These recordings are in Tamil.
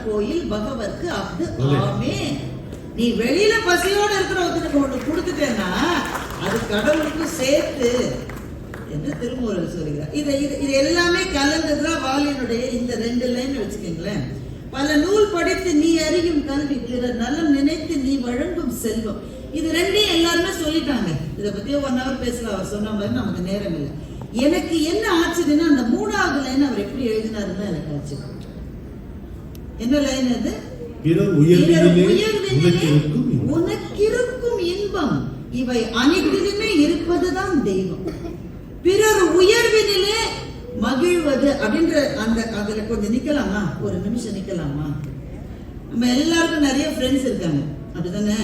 கோயில் பகவத்க்கு அப்து ஆமே. நீ வெளியில பசியோட இருக்கிற ஒருத்தருக்கு ஒண்ணு கொடுத்துட்டேன்னா அது கடவுளுக்கு சேர்த்து என்று திருமூலர் சொல்கிறார். இது எல்லாமே கலந்ததுதான் வாலினுடைய இந்த 2 லைன் வச்சுக்கீங்களேன். பல நூல் படித்து நீ அறியும் கல்வி, பிறர் நலம் நினைத்து நீ வழங்கும் செல்வம். இது 2 எல்லாருமே சொல்லிட்டாங்க. இதை பத்தி 1 hour பேசலாம். அவர் சொன்ன மாதிரி நமக்கு நேரம் இல்லை. எனக்கு என்ன ஆச்சுன்னா அந்த 3வது லைன் அவர் எப்படி எழுதினாருன்னு எனக்கு ஆச்சு. என்ன லைன் அது? உனக்கிருக்கும் இன்பம் இவை அனைத்திலுமே இருப்பதுதான் தெய்வம். பிறர் உயர்வினிலே மகிழ்வது அப்படின்ற அந்த அதுல கொஞ்சம் நிக்கலாமா? ஒரு நிமிஷம் நிக்கலாமா? நம்ம எல்லாருக்கும் நிறைய ஃப்ரெண்ட்ஸ் இருக்காங்க, அப்படிதானே?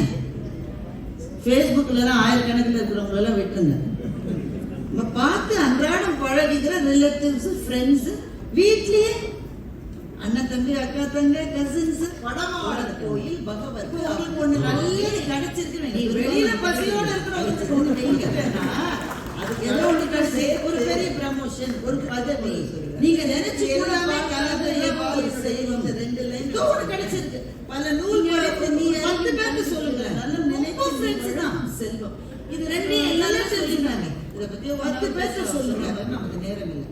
ஃபேஸ்புக்ல எல்லாம் ஆயிரக்கணக்கில் இருக்கிறவங்க எல்லாம் விட்டுங்க. நம்ம பார்த்து அன்றாடம் பழகிக்கிற ரிலேட்டிவ்ஸ், ஃப்ரெண்ட்ஸ், வீட்லயே அண்ணன் தம்பி, அக்கா தங்க, கசின்ஸ், வடமாடர் கோயில் பகவத் உங்களுக்கு ஒண்ணு நல்லது கிடைச்சிருக்கு. நீ வெளியில பசியோட இருக்கிறவங்களுக்கு ஒண்ணு வைக்கிறேன்னா அதுக்கு ஏதோ ஒண்ணு கிடைச்சி ஒரு பெரிய ப்ரமோஷன், ஒரு பதவி, நீங்க நினைச்சு எல்லாமே கலந்து செய்வோம். 2 லைன் ஒண்ணு கிடைச்சிருக்கு. பல நூல் படித்து நீ 10 பேருக்கு சொல்லுங்க, நல்ல நினைப்பு ஃப்ரெண்ட்ஸ் தான் செல்வம். இது 2 எல்லாரும் சொல்லிருக்காங்க. இத பத்தி 10 பேருக்கு சொல்லுங்க, நமக்கு நேரம் இல்லை.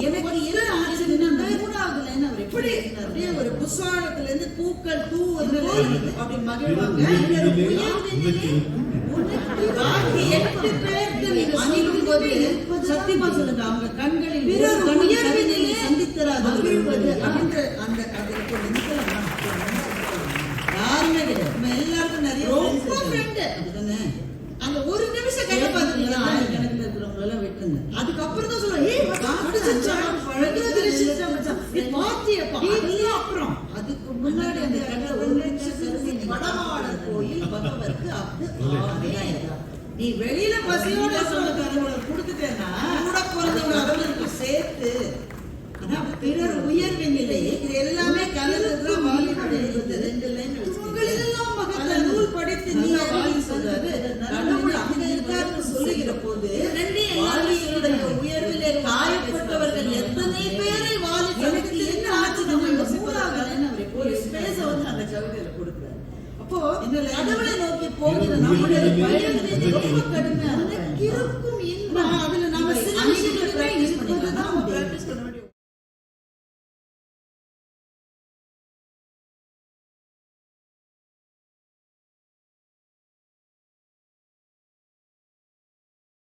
எனக்கு என்ன ஆச்சுன்னா அந்த 3வது லைன் அவர் எப்படி அப்படியே ஒரு புஷ்வானத்துல இருந்து பூக்கள் தூவுது அப்படி மகிழ்வாங்க. பாக்கி 8 பேருக்கு நீங்க அணிலும் போது சத்தியமா சொல்லுங்க, அவங்க கண்களில் உயர்வினிலே சந்தித்தராது மகிழ்வது அப்படின்ற அந்த அதுல கொஞ்சம் நிக்கலாம். யாருமே கிடையாது, நம்ம எல்லாருக்கும் நிறைய ரொம்ப ஃப்ரெண்டு, அப்படிதானே? அந்த ஒரு நிமிஷம் கையில பாத்தீங்களா, ஆயிரக்கணக்கில் இருக்கிறவங்க எல்லாம் விட்டுங்க. அதுக்கப்புறம் தான் சொல்லுவாங்க, அப்புறம் அதுக்கு முன்னாடி அந்த கடை ஒரு நிமிஷம் வடமாடர் கோயில் பகவத்க்கு அப்து ஆமே. நீ வெளியில பசியோட கொடுத்துட்டேன்னா கூட பிறந்தவங்க அவங்களுக்கு சேர்த்து பிறர் உயர்வு நிலையை இது எல்லாமே கலந்துதான் வாலினுடைய 2 லைன் பல நூல் படித்து நீ வாலி சொல்றாரு. கடவுள் அங்க இருக்காருன்னு சொல்லுகிற போது வாலியுடைய உயர்விலே காயப்பட்டவர்கள் எத்தனை பேரை வாலி எனக்கு என்ன ஆச்சு நம்ம இந்த 3வது லைன் அவர் ஒரு ஸ்பேஸ வந்து அந்த கவிதையில கொடுக்கிறார். அப்போ இந்த கடவுளை நோக்கி போகிற நம்முடைய பயணம் ரொம்ப கடுமையா இருக்கும். இன்பம் அதுல